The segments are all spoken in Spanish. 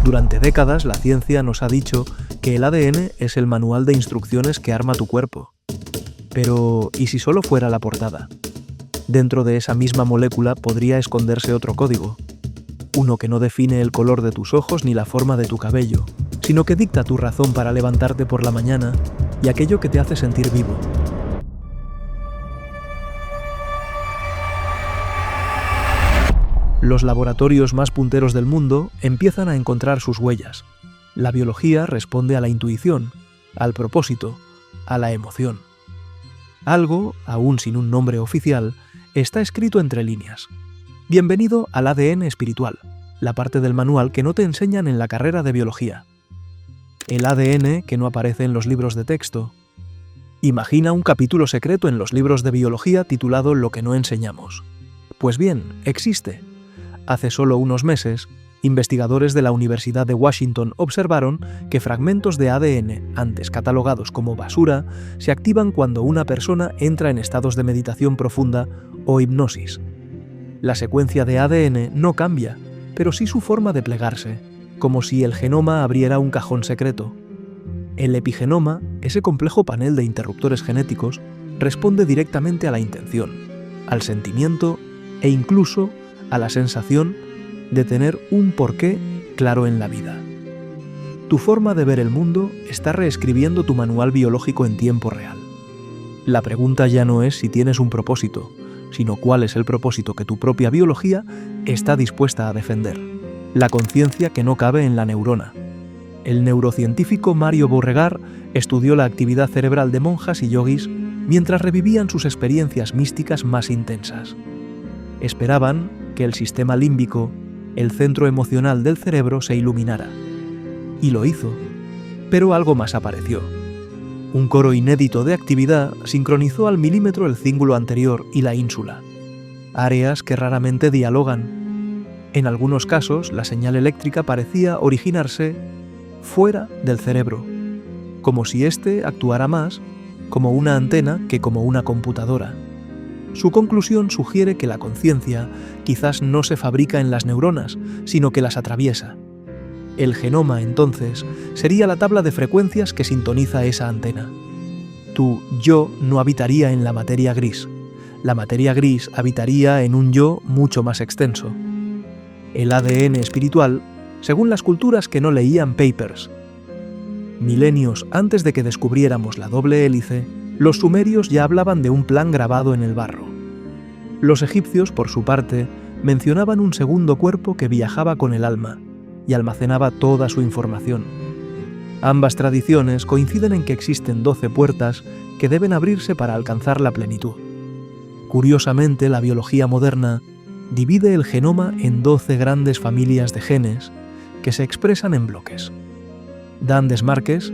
Durante décadas, la ciencia nos ha dicho que el ADN es el manual de instrucciones que arma tu cuerpo. Pero, ¿y si solo fuera la portada? Dentro de esa misma molécula podría esconderse otro código. Uno que no define el color de tus ojos ni la forma de tu cabello, sino que dicta tu razón para levantarte por la mañana y aquello que te hace sentir vivo. Los laboratorios más punteros del mundo empiezan a encontrar sus huellas. La biología responde a la intuición, al propósito, a la emoción. Algo, aún sin un nombre oficial, está escrito entre líneas. Bienvenido al ADN espiritual, la parte del manual que no te enseñan en la carrera de biología. El ADN que no aparece en los libros de texto. Imagina un capítulo secreto en los libros de biología titulado Lo que no enseñamos. Pues bien, existe. Hace solo unos meses, investigadores de la Universidad de Washington observaron que fragmentos de ADN, antes catalogados como basura, se activan cuando una persona entra en estados de meditación profunda o hipnosis. La secuencia de ADN no cambia, pero sí su forma de plegarse, como si el genoma abriera un cajón secreto. El epigenoma, ese complejo panel de interruptores genéticos, responde directamente a la intención, al sentimiento e incluso a la sensación de tener un porqué claro en la vida. Tu forma de ver el mundo está reescribiendo tu manual biológico en tiempo real. La pregunta ya no es si tienes un propósito, sino cuál es el propósito que tu propia biología está dispuesta a defender. La conciencia que no cabe en la neurona. El neurocientífico Mario Beauregard estudió la actividad cerebral de monjas y yogis mientras revivían sus experiencias místicas más intensas. Esperaban que el sistema límbico, el centro emocional del cerebro, se iluminara. Y lo hizo. Pero algo más apareció. Un coro inédito de actividad sincronizó al milímetro el cíngulo anterior y la ínsula, áreas que raramente dialogan. En algunos casos, la señal eléctrica parecía originarse fuera del cerebro, como si éste actuara más como una antena que como una computadora. Su conclusión sugiere que la conciencia quizás no se fabrica en las neuronas, sino que las atraviesa. El genoma, entonces, sería la tabla de frecuencias que sintoniza esa antena. Tu yo no habitaría en la materia gris. La materia gris habitaría en un yo mucho más extenso. El ADN espiritual, según las culturas que no leían papers. Milenios antes de que descubriéramos la doble hélice, los sumerios ya hablaban de un plan grabado en el barro. Los egipcios, por su parte, mencionaban un segundo cuerpo que viajaba con el alma y almacenaba toda su información. Ambas tradiciones coinciden en que existen 12 puertas que deben abrirse para alcanzar la plenitud. Curiosamente, la biología moderna divide el genoma en 12 grandes familias de genes que se expresan en bloques. Dan Desmarques,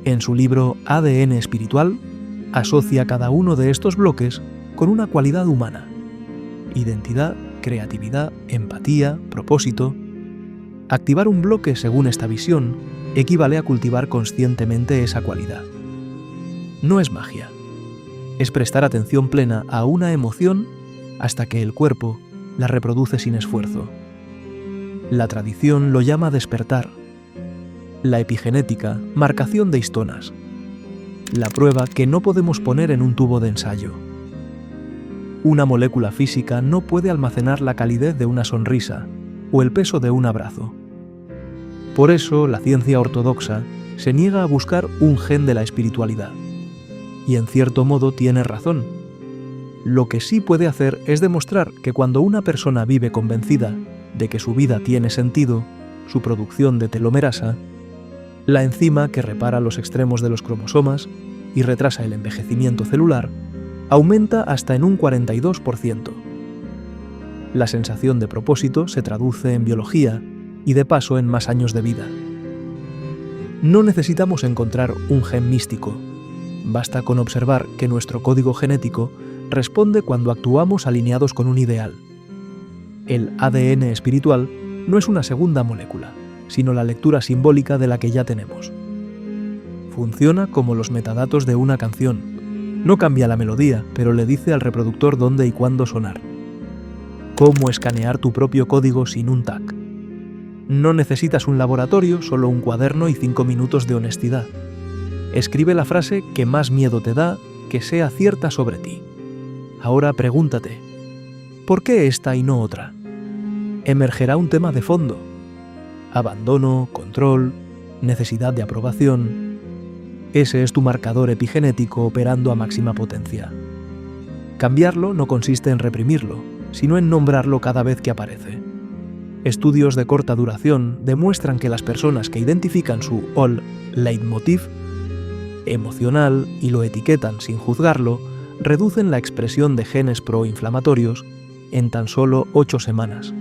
en su libro ADN espiritual, asocia cada uno de estos bloques con una cualidad humana: identidad, creatividad, empatía, propósito. Activar un bloque según esta visión equivale a cultivar conscientemente esa cualidad. No es magia. Es prestar atención plena a una emoción hasta que el cuerpo la reproduce sin esfuerzo. La tradición lo llama despertar. La epigenética, marcación de histonas. La prueba que no podemos poner en un tubo de ensayo. Una molécula física no puede almacenar la calidez de una sonrisa o el peso de un abrazo. Por eso, la ciencia ortodoxa se niega a buscar un gen de la espiritualidad. Y en cierto modo tiene razón. Lo que sí puede hacer es demostrar que cuando una persona vive convencida de que su vida tiene sentido, su producción de telomerasa, la enzima que repara los extremos de los cromosomas y retrasa el envejecimiento celular, aumenta hasta en un 42%. La sensación de propósito se traduce en biología y de paso en más años de vida. No necesitamos encontrar un gen místico. Basta con observar que nuestro código genético responde cuando actuamos alineados con un ideal. El ADN espiritual no es una segunda molécula, sino la lectura simbólica de la que ya tenemos. Funciona como los metadatos de una canción. No cambia la melodía, pero le dice al reproductor dónde y cuándo sonar. Cómo escanear tu propio código sin un tag. No necesitas un laboratorio, solo un cuaderno y 5 minutos de honestidad. Escribe la frase que más miedo te da que sea cierta sobre ti. Ahora pregúntate, ¿por qué esta y no otra? Emergerá un tema de fondo. Abandono, control, necesidad de aprobación. Ese es tu marcador epigenético operando a máxima potencia. Cambiarlo no consiste en reprimirlo, sino en nombrarlo cada vez que aparece. Estudios de corta duración demuestran que las personas que identifican su leitmotiv emocional y lo etiquetan sin juzgarlo, reducen la expresión de genes proinflamatorios en tan solo 8 semanas.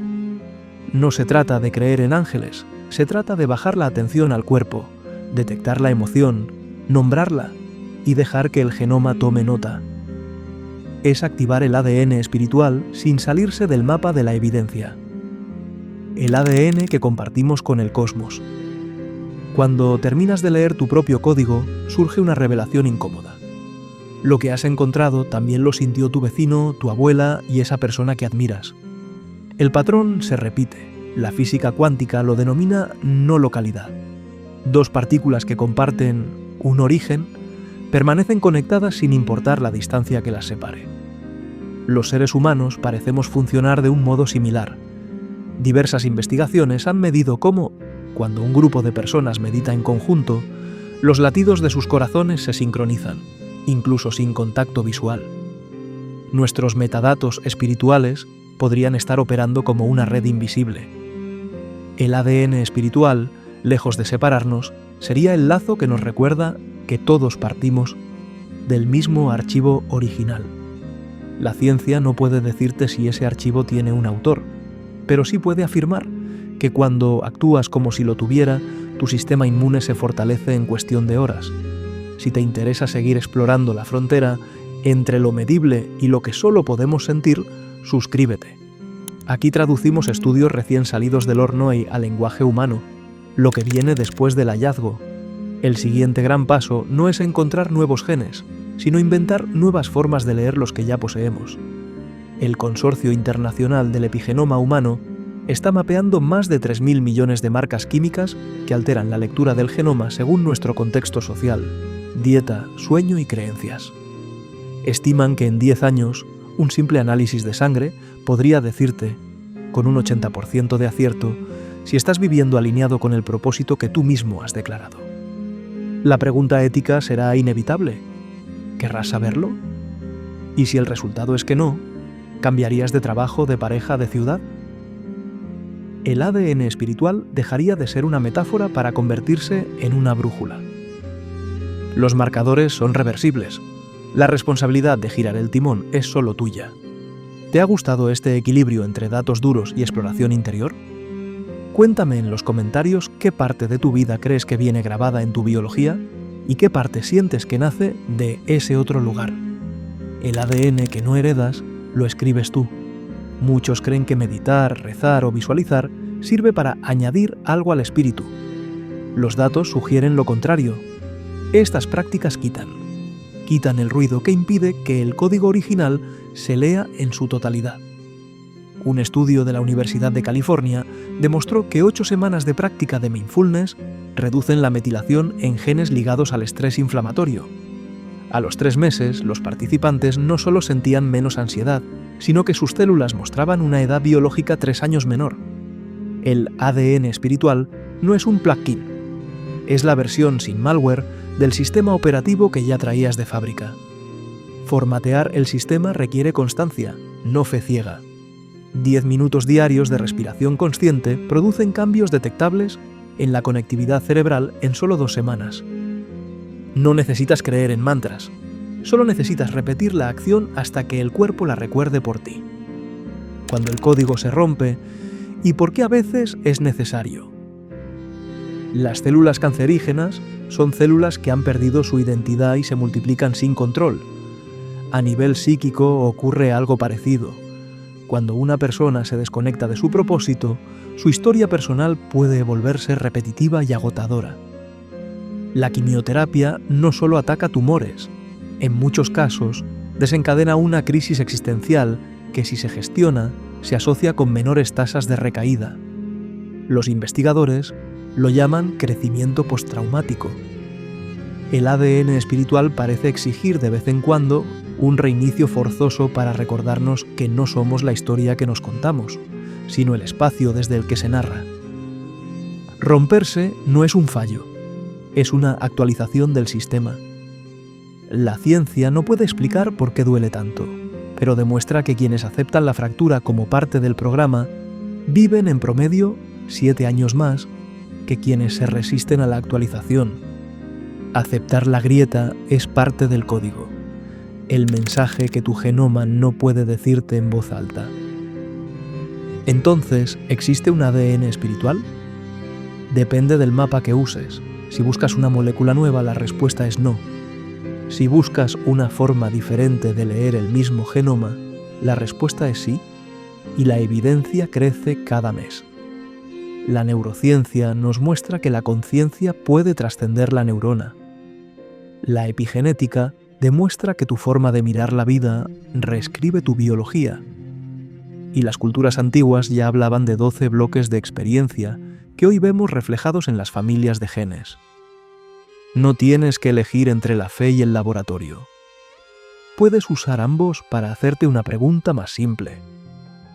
No se trata de creer en ángeles, se trata de bajar la atención al cuerpo, detectar la emoción, nombrarla y dejar que el genoma tome nota. Es activar el ADN espiritual sin salirse del mapa de la evidencia. El ADN que compartimos con el cosmos. Cuando terminas de leer tu propio código, surge una revelación incómoda. Lo que has encontrado también lo sintió tu vecino, tu abuela y esa persona que admiras. El patrón se repite. La física cuántica lo denomina no localidad. Dos partículas que comparten un origen permanecen conectadas sin importar la distancia que las separe. Los seres humanos parecemos funcionar de un modo similar. Diversas investigaciones han medido cómo, cuando un grupo de personas medita en conjunto, los latidos de sus corazones se sincronizan, incluso sin contacto visual. Nuestros metadatos espirituales podrían estar operando como una red invisible. El ADN espiritual, lejos de separarnos, sería el lazo que nos recuerda que todos partimos del mismo archivo original. La ciencia no puede decirte si ese archivo tiene un autor, pero sí puede afirmar que cuando actúas como si lo tuviera, tu sistema inmune se fortalece en cuestión de horas. Si te interesa seguir explorando la frontera entre lo medible y lo que solo podemos sentir, suscríbete. Aquí traducimos estudios recién salidos del horno al lenguaje humano, lo que viene después del hallazgo. El siguiente gran paso no es encontrar nuevos genes, sino inventar nuevas formas de leer los que ya poseemos. El Consorcio Internacional del Epigenoma Humano está mapeando más de 3.000 millones de marcas químicas que alteran la lectura del genoma según nuestro contexto social, dieta, sueño y creencias. Estiman que en 10 años, un simple análisis de sangre podría decirte, con un 80% de acierto, si estás viviendo alineado con el propósito que tú mismo has declarado. La pregunta ética será inevitable. ¿Querrás saberlo? ¿Y si el resultado es que no, cambiarías de trabajo, de pareja, de ciudad? El ADN espiritual dejaría de ser una metáfora para convertirse en una brújula. Los marcadores son reversibles. La responsabilidad de girar el timón es solo tuya. ¿Te ha gustado este equilibrio entre datos duros y exploración interior? Cuéntame en los comentarios qué parte de tu vida crees que viene grabada en tu biología y qué parte sientes que nace de ese otro lugar. El ADN que no heredas lo escribes tú. Muchos creen que meditar, rezar o visualizar sirve para añadir algo al espíritu. Los datos sugieren lo contrario. Estas prácticas quitan el ruido que impide que el código original se lea en su totalidad. Un estudio de la Universidad de California demostró que 8 semanas de práctica de mindfulness reducen la metilación en genes ligados al estrés inflamatorio. A los 3 meses, los participantes no solo sentían menos ansiedad, sino que sus células mostraban una edad biológica 3 años menor. El ADN espiritual no es un plugin, es la versión sin malware del sistema operativo que ya traías de fábrica. Formatear el sistema requiere constancia, no fe ciega. 10 minutos diarios de respiración consciente producen cambios detectables en la conectividad cerebral en solo 2 semanas. No necesitas creer en mantras, solo necesitas repetir la acción hasta que el cuerpo la recuerde por ti. Cuando el código se rompe, y por qué a veces es necesario. Las células cancerígenas son células que han perdido su identidad y se multiplican sin control. A nivel psíquico ocurre algo parecido. Cuando una persona se desconecta de su propósito, su historia personal puede volverse repetitiva y agotadora. La quimioterapia no solo ataca tumores, en muchos casos desencadena una crisis existencial que, si se gestiona, se asocia con menores tasas de recaída. Los investigadores lo llaman crecimiento postraumático. El ADN espiritual parece exigir de vez en cuando un reinicio forzoso para recordarnos que no somos la historia que nos contamos, sino el espacio desde el que se narra. Romperse no es un fallo, es una actualización del sistema. La ciencia no puede explicar por qué duele tanto, pero demuestra que quienes aceptan la fractura como parte del programa viven en promedio 7 años más que quienes se resisten a la actualización. Aceptar la grieta es parte del código, el mensaje que tu genoma no puede decirte en voz alta. Entonces, ¿existe un ADN espiritual? Depende del mapa que uses. Si buscas una molécula nueva, la respuesta es no. Si buscas una forma diferente de leer el mismo genoma, la respuesta es sí, y la evidencia crece cada mes. La neurociencia nos muestra que la conciencia puede trascender la neurona. La epigenética demuestra que tu forma de mirar la vida reescribe tu biología. Y las culturas antiguas ya hablaban de 12 bloques de experiencia que hoy vemos reflejados en las familias de genes. No tienes que elegir entre la fe y el laboratorio. Puedes usar ambos para hacerte una pregunta más simple.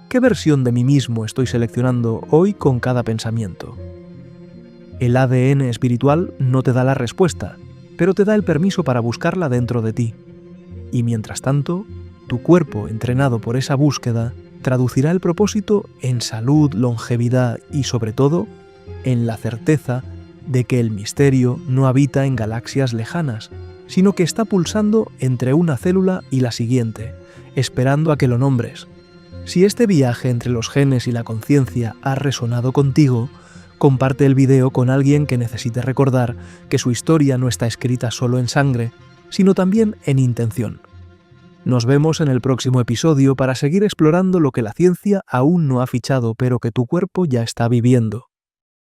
¿Qué versión de mí mismo estoy seleccionando hoy con cada pensamiento? El ADN espiritual no te da la respuesta, pero te da el permiso para buscarla dentro de ti. Y mientras tanto, tu cuerpo, entrenado por esa búsqueda, traducirá el propósito en salud, longevidad y, sobre todo, en la certeza de que el misterio no habita en galaxias lejanas, sino que está pulsando entre una célula y la siguiente, esperando a que lo nombres. Si este viaje entre los genes y la conciencia ha resonado contigo, comparte el video con alguien que necesite recordar que su historia no está escrita solo en sangre, sino también en intención. Nos vemos en el próximo episodio para seguir explorando lo que la ciencia aún no ha fichado, pero que tu cuerpo ya está viviendo.